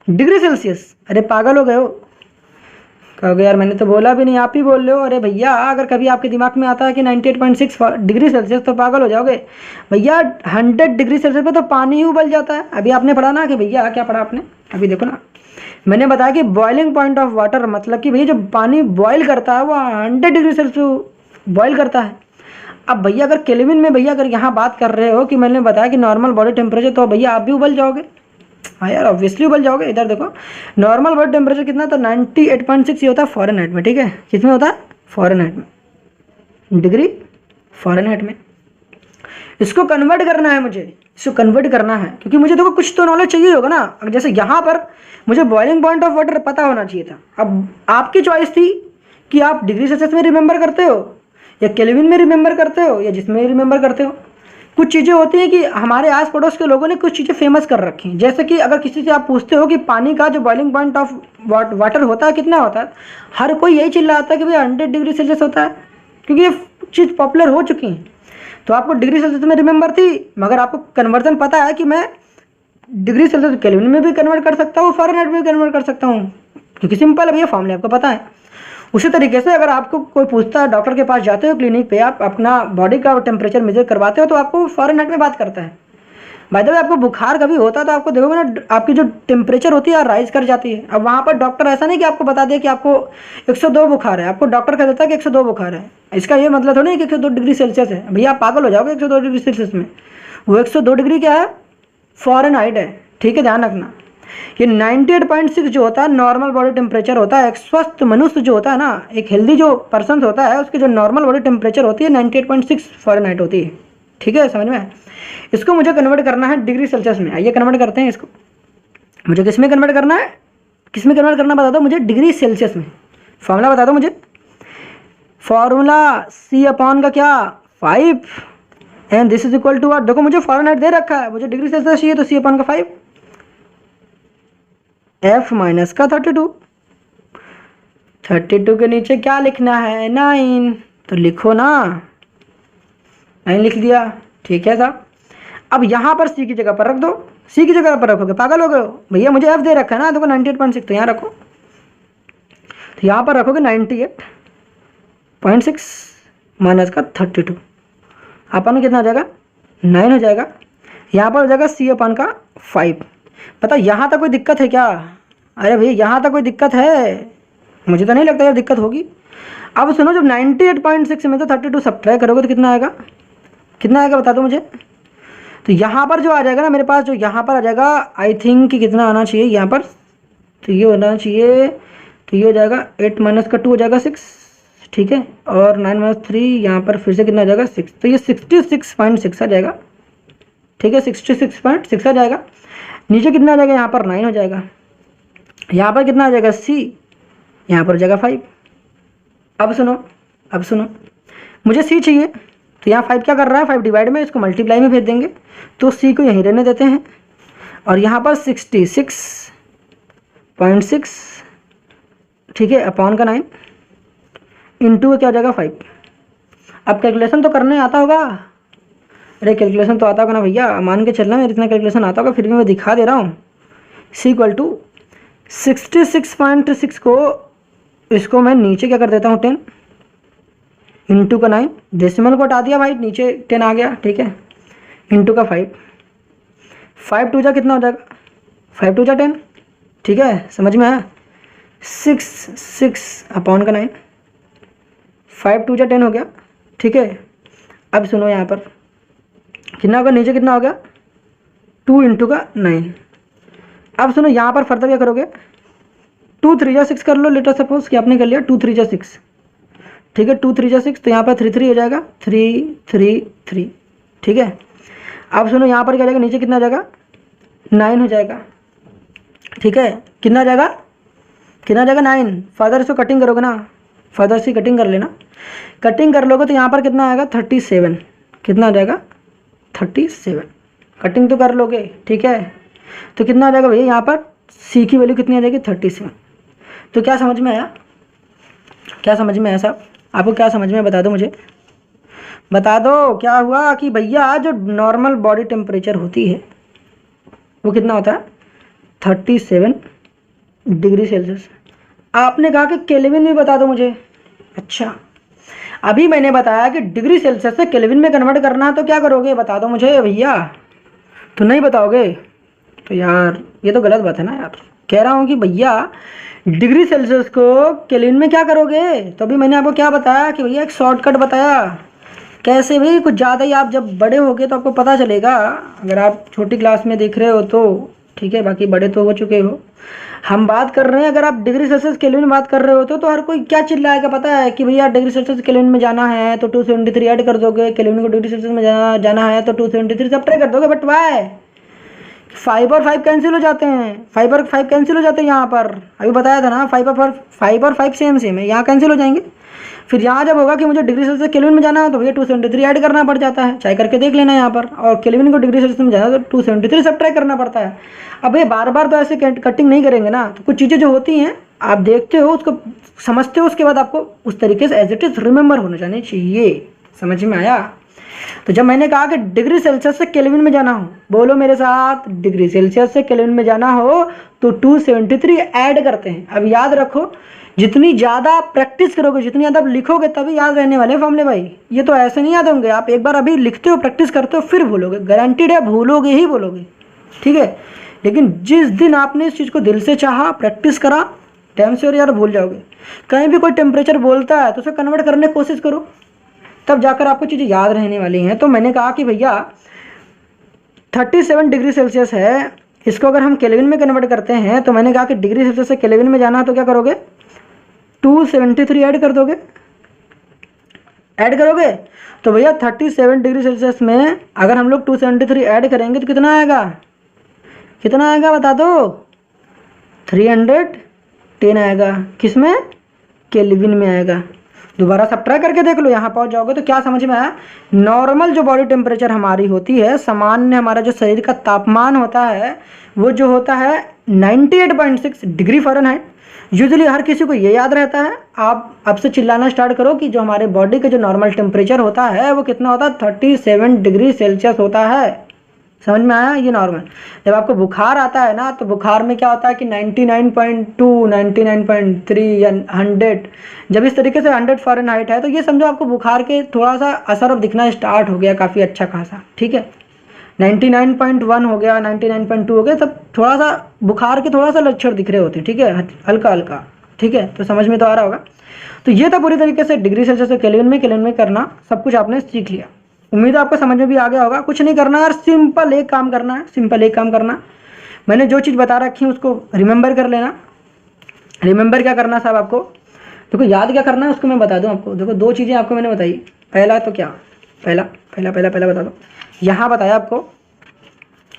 डिग्री सेल्सियस। अरे पागल हो गए हो, कहोगे यार मैंने तो बोला भी नहीं, आप ही बोल रहे हो। अरे भैया अगर कभी आपके दिमाग में आता है कि 98.6 डिग्री सेल्सियस तो पागल हो जाओगे भैया। 100 डिग्री सेल्सियस पे तो पानी ही उबल जाता है। अभी आपने पढ़ा ना कि भैया क्या पढ़ा आपने, अभी देखो ना, मैंने बताया कि बॉइलिंग पॉइंट ऑफ वाटर, मतलब कि भैया जब पानी बॉयल करता है वो 100 डिग्री सेल्सियस बॉयल करता है। अब भैया अगर केल्विन में भैया अगर यहाँ बात कर रहे हो कि मैंने बताया कि नॉर्मल बॉडी टेम्परेचर, तो भैया आप भी उबल जाओगे। हाँ यार ऑब्वियसली उबल जाओगे। इधर देखो नॉर्मल बॉडी टेम्परेचर कितना, तो 98.6 ये होता है फ़ारेनहाइट में। ठीक है, किसमें होता है फ़ारेनहाइट में, डिग्री फ़ारेनहाइट में। इसको कन्वर्ट करना है मुझे, इसको कन्वर्ट करना है, क्योंकि मुझे देखो कुछ तो नॉलेज चाहिए होगा ना। जैसे यहाँ पर मुझे बॉइलिंग पॉइंट ऑफ वाटर पता होना चाहिए था। अब आपकी चॉइस थी कि आप डिग्री सेल्सियस में रिमेंबर करते हो या केल्विन में रिमेंबर करते हो या जिसमें रिमेंबर करते हो। कुछ चीज़ें होती हैं कि हमारे आस पड़ोस के लोगों ने कुछ चीज़ें फेमस कर रखी हैं। जैसे कि अगर किसी से आप पूछते हो कि पानी का जो बॉइलिंग पॉइंट ऑफ वाटर होता है कितना होता है, हर कोई यही चिल्लाता है कि भाई 100 डिग्री सेल्सियस होता है, क्योंकि ये चीज़ पॉपुलर हो चुकी है। तो आपको डिग्री सेल्सियस में रिमेंबर थी, मगर आपको कन्वर्जन पता है कि मैं डिग्री सेल्सियस केल्विन में भी कन्वर्ट कर सकता हूँ, फ़ारेनहाइट में भी कन्वर्ट कर सकता हूँ, क्योंकि सिंपल है भैया, फॉर्मूले आपको पता है। उसी तरीके से अगर आपको कोई पूछता है, डॉक्टर के पास जाते हो क्लिनिक पे, आप अपना बॉडी का टेम्परेचर मेजर करवाते हो तो आपको फ़ारेनहाइट में बात करता है। बाय द वे आपको बुखार कभी होता है तो आपको देखोगे ना, आपकी जो टेम्परेचर होती है राइज कर जाती है। अब वहाँ पर डॉक्टर ऐसा नहीं कि आपको बता दे कि आपको 102 बुखार है, आपको डॉक्टर कह देता है कि 102 बुखार है। इसका ये मतलब थोड़ी नहीं कि 102 डिग्री सेल्सियस है। भैया आप पागल हो जाओगे 102 डिग्री सेल्सियस में, वो 102 डिग्री क्या है फ़ारेनहाइट है। ठीक है, ध्यान रखना। ये 98.6 जो होता है नॉर्मल बॉडी टेम्परेचर होता है। एक स्वस्थ मनुष्य जो होता है ना, एक हेल्दी जो पर्सन होता है, उसकी जो नॉर्मल बॉडी टेम्परेचर होती है 98.6 फ़ारेनहाइट होती है। ठीक है, समझ में। इसको मुझे कन्वर्ट करना है डिग्री सेल्सियस में। आइए कन्वर्ट करते हैं इसको। मुझे किस में कन्वर्ट करना है, किस में कन्वर्ट करना बता दो मुझे, डिग्री सेल्सियस में। फॉर्मूला बता दो मुझे। फॉर्मूला C अपॉन का क्या 5 and this is equal to what. देखो मुझे फ़ारेनहाइट दे रखा है, मुझे डिग्री सेल्सियस चाहिए, तो C अपॉन का 5 F माइनस का 32। 32 के नीचे क्या लिखना है 9, तो लिखो ना 9 लिख दिया, ठीक है साहब। अब यहाँ पर सी की जगह पर रख दो, सी की जगह पर रखोगे पागल हो गए हो भैया, मुझे एफ दे रखा है ना, देखो 98.6 तो यहाँ रखो, तो यहाँ पर रखोगे 98.6 माइनस का 32, अपन कितना हो जाएगा 9 हो जाएगा, यहाँ पर हो जाएगा सी अपन का 5। पता यहाँ तक कोई दिक्कत है क्या? अरे भैया यहाँ तक कोई दिक्कत है? मुझे तो नहीं लगता यार दिक्कत होगी। अब सुनो, जब 98.6 में तो 32 सब्ट्रैक्ट करोगे तो कितना आएगा, कितना आएगा बता दो मुझे। तो यहाँ पर जो आ जाएगा ना मेरे पास, जो यहाँ पर आ जाएगा आई थिंक कितना आना चाहिए यहाँ पर, तो ये होना चाहिए, तो ये हो जाएगा 8 माइनस का 2 हो जाएगा 6, ठीक है, और 9 माइनस 3 यहाँ पर फिर से कितना आ जाएगा 6, तो ये 66.6 आ जाएगा, ठीक है, 66.6 आ जाएगा। नीचे कितना आ जाएगा, यहाँ पर 9 हो जाएगा, यहाँ पर कितना आ जाएगा सी, यहाँ पर हो जाएगा 5। अब सुनो मुझे सी चाहिए, तो यहाँ 5 क्या कर रहा है, 5 डिवाइड में, इसको मल्टीप्लाई में भेज देंगे, तो सी को यहीं रहने देते हैं, और यहाँ पर 66.6, ठीक है, अपॉन का 9 इंटू क्या हो जाएगा 5। अब कैलकुलेशन तो करने आता होगा, अरे कैलकुलेशन तो आता होगा ना भैया, मान के चलना मेरे इतना कैलकुलेशन आता होगा, फिर भी मैं दिखा दे रहा हूँ। सी इक्वल टू 66.6 को, इसको मैं नीचे क्या कर देता हूँ 10 इंटू का 9, डेसिमल को हटा दिया भाई, नीचे 10 आ गया, ठीक है, इंटू का 5, 5 टू जा कितना हो जाएगा, 5 टू जा 10, ठीक है, समझ में आया। 6 अपॉन का 9, 5 टू जा 10 हो गया, ठीक है। अब सुनो यहाँ पर कितना होगा, नीचे कितना हो गया 2 इंटू का 9। अब सुनो यहाँ पर फर्दर क्या करोगे, 2 3 जा 6 कर लो, लेटर सपोज कि आपने कर लिया 2 3 जा 6, ठीक है, 2 3 जा 6, तो यहाँ पर 3 3 हो जाएगा, 3 3 3, ठीक है। अब सुनो यहाँ पर क्या जाएगा, नीचे कितना आ जाएगा 9 हो जाएगा, ठीक है, कितना आ जाएगा, कितना आ जाएगा 9। फर्दर इसको कटिंग करोगे ना, फर्दर से कटिंग कर लेना, कटिंग कर लोगे तो यहाँ पर कितना आएगा 37, कितना आ जाएगा 37, कटिंग तो कर लोगे, ठीक है। तो कितना आ जाएगा भैया, यहाँ पर सी की वैल्यू कितनी आ जाएगी 37। तो क्या समझ में आया, क्या समझ में आया साहब, आपको क्या समझ में, बता दो मुझे, बता दो क्या हुआ कि भैया जो नॉर्मल बॉडी टेम्परेचर होती है वो कितना होता है 37 डिग्री सेल्सियस। आपने कहा कि केल्विन में बता दो मुझे, अच्छा अभी मैंने बताया कि डिग्री सेल्सियस से केल्विन में कन्वर्ट करना है, तो क्या करोगे बता दो मुझे भैया, तो नहीं बताओगे, तो यार ये तो गलत बात है ना यार। कह रहा हूँ कि भैया डिग्री सेल्सियस को केल्विन में क्या करोगे, तो अभी मैंने आपको क्या बताया कि भैया एक शॉर्टकट बताया, कैसे भाई, कुछ ज़्यादा ही आप जब बड़े होगे तो आपको पता चलेगा, अगर आप छोटी क्लास में देख रहे हो तो ठीक है, बाकी बड़े तो हो चुके हो, हम बात कर रहे हैं अगर आप डिग्री सेल्सियस केल्विन में बात कर रहे हो तो हर कोई क्या चिल्लाएगा पता है कि भैया डिग्री सेल्सियस केल्विन में जाना है तो 273 ऐड कर दोगे, केल्विन को डिग्री सेल्सियस में जाना है तो 273 सब्ट्रैक्ट कर दोगे, बट वाई 5 और 5 कैंसिल हो जाते हैं, 5 और 5 कैंसिल हो जाते हैं, यहाँ पर अभी बताया था ना 5 और 5 सेम है, यहाँ कैंसिल हो जाएंगे। फिर यहाँ जब होगा कि मुझे डिग्री सेल्सियस केल्विन में जाना है तो भैया 273 ऐड करना पड़ जाता है, चाहे करके देख लेना यहाँ पर, और केल्विन को डिग्री सेल्सियस में जाना है तो 273 सब्ट्रैक्ट करना पड़ता है। अब ये बार बार तो ऐसे कटिंग नहीं करेंगे ना, तो कुछ चीज़ें जो होती हैं आप देखते हो, उसको समझते हो, उसके बाद आपको उस तरीके से एज इट इज रिमेंबर होना जाने चाहिए, समझ में आया। तो जब मैंने कहा कि डिग्री सेल्सियस से केल्विन में जाना हो, बोलो मेरे साथ, डिग्री सेल्सियस से केल्विन में जाना हो तो 273 ऐड करते हैं। अब याद रखो, जितनी ज़्यादा प्रैक्टिस करोगे, जितनी ज़्यादा लिखोगे तभी याद रहने वाले फॉर्मूले भाई, ये तो ऐसे नहीं याद होंगे। आप एक बार अभी लिखते हो, प्रैक्टिस करते हो, फिर भूलोगे, गारंटीड है भूलोगे ही भूलोगे, ठीक है। लेकिन जिस दिन आपने इस चीज़ को दिल से चाहा, प्रैक्टिस करा, टाइम से और यार भूल जाओगे। कहीं भी कोई टेम्परेचर बोलता है तो उसे कन्वर्ट करने की कोशिश करो, तब जाकर आपको चीज़ें याद रहने वाली हैं। तो मैंने कहा कि भैया 37 डिग्री सेल्सियस है, इसको अगर हम केल्विन में कन्वर्ट करते हैं तो मैंने कहा कि डिग्री सेल्सियस से केल्विन में जाना तो क्या करोगे 273 ऐड कर दोगे, ऐड करोगे तो भैया 37 डिग्री सेल्सियस में अगर हम लोग 273 ऐड करेंगे तो कितना आएगा, कितना आएगा बता दो, 310 आएगा, किस में, केल्विन में आएगा। दोबारा सब ट्राई करके देख लो, यहाँ पहुँच जाओगे तो क्या समझ में आया। नॉर्मल जो बॉडी टेम्परेचर हमारी होती है, सामान्य हमारा जो शरीर का तापमान होता है वो जो होता है 98.6 डिग्री फ़ारेनहाइट। यूजुअली हर किसी को ये याद रहता है। आप अब से चिल्लाना स्टार्ट करो कि जो हमारे बॉडी का जो नॉर्मल टेम्परेचर होता है वो कितना होता है, 37 डिग्री सेल्सियस होता है। समझ में आया, ये नॉर्मल। जब आपको बुखार आता है ना, तो बुखार में क्या होता है कि 99.2, 99.3 या 100, जब इस तरीके से 100 फ़ारेनहाइट है तो ये समझो आपको बुखार के थोड़ा सा असर अब दिखना स्टार्ट हो गया, काफ़ी अच्छा खासा। ठीक है, 99.1 हो गया, 99.2 हो गया, तब थोड़ा सा बुखार के थोड़ा सा लक्षण दिख रहे होते हैं। ठीक है, हल्का हल्का। ठीक है, तो समझ में तो आ रहा होगा। तो ये था पूरी तरीके से डिग्री सेल्सियस से केल्विन में करना, सब कुछ आपने सीख लिया। उम्मीद है आपको समझ में भी आ गया होगा। कुछ नहीं करना यार, सिंपल एक काम करना है, सिंपल एक काम करना, मैंने जो चीज़ बता रखी है उसको रिमेंबर कर लेना। रिमेंबर क्या करना साहब आपको, देखो याद क्या करना है उसको मैं बता दूं आपको। देखो दो चीज़ें आपको मैंने बताई। पहला तो क्या, पहला पहला पहला पहला बता दो। यहाँ बताया आपको,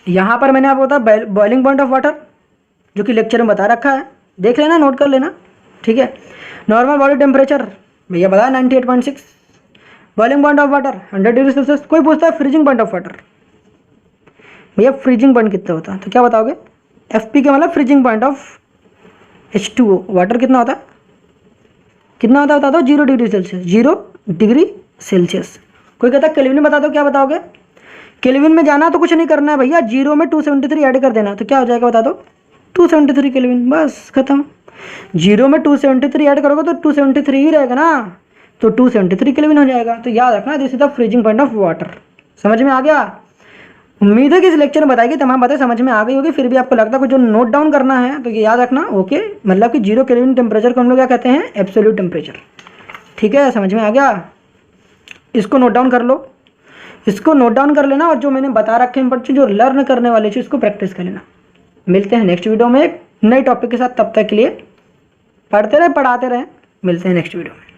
यहाँ पर मैंने आपको बताया बॉइलिंग पॉइंट ऑफ वाटर, जो कि लेक्चर में बता रखा है, देख लेना, नोट कर लेना। ठीक है, नॉर्मल बॉडी टेम्परेचर भैया बताया 98.6, boiling point of water 100 degree Celsius. कोई पूछता है फ्रीजिंग पॉइंट ऑफ वाटर, भैया फ्रीजिंग पॉइंट कितना होता है, तो क्या बताओगे, FP का मतलब freezing point of H2O water कितना होता है, कितना होता है बता दो, 0 डिग्री सेल्सियस, 0 डिग्री सेल्सियस। कोई कहता है केल्विन में बता दो, क्या बताओगे, केल्विन में जाना तो कुछ नहीं करना है भैया, 0 में 273 ऐड कर देना, तो क्या हो जाएगा बता दो, 273 केल्विन, बस खत्म। 0 में 273 ऐड करोगे तो 273 ही रहेगा ना, तो 273 केल्विन हो जाएगा। तो याद रखना, this is the freezing point of water. समझ में आ गया। उम्मीद है कि इस लेक्चर में बताएगी तमाम बातें समझ में आ गई होगी। फिर भी आपको लगता है कुछ जो नोट डाउन करना है तो ये याद रखना, ओके, मतलब कि 0 केल्विन टेम्परेचर को हम लोग क्या कहते हैं, एब्सोल्यूट टेम्परेचर। ठीक है, समझ में आ गया। इसको नोट डाउन कर लो, इसको नोट डाउन कर लेना, और जो मैंने बता रखे हैं बच्चे जो लर्न करने वाले चीज़ उसको प्रैक्टिस कर लेना। मिलते हैं नेक्स्ट वीडियो में एक नए टॉपिक के साथ, तब तक के लिए पढ़ते रहे पढ़ाते रहे, मिलते हैं नेक्स्ट वीडियो में।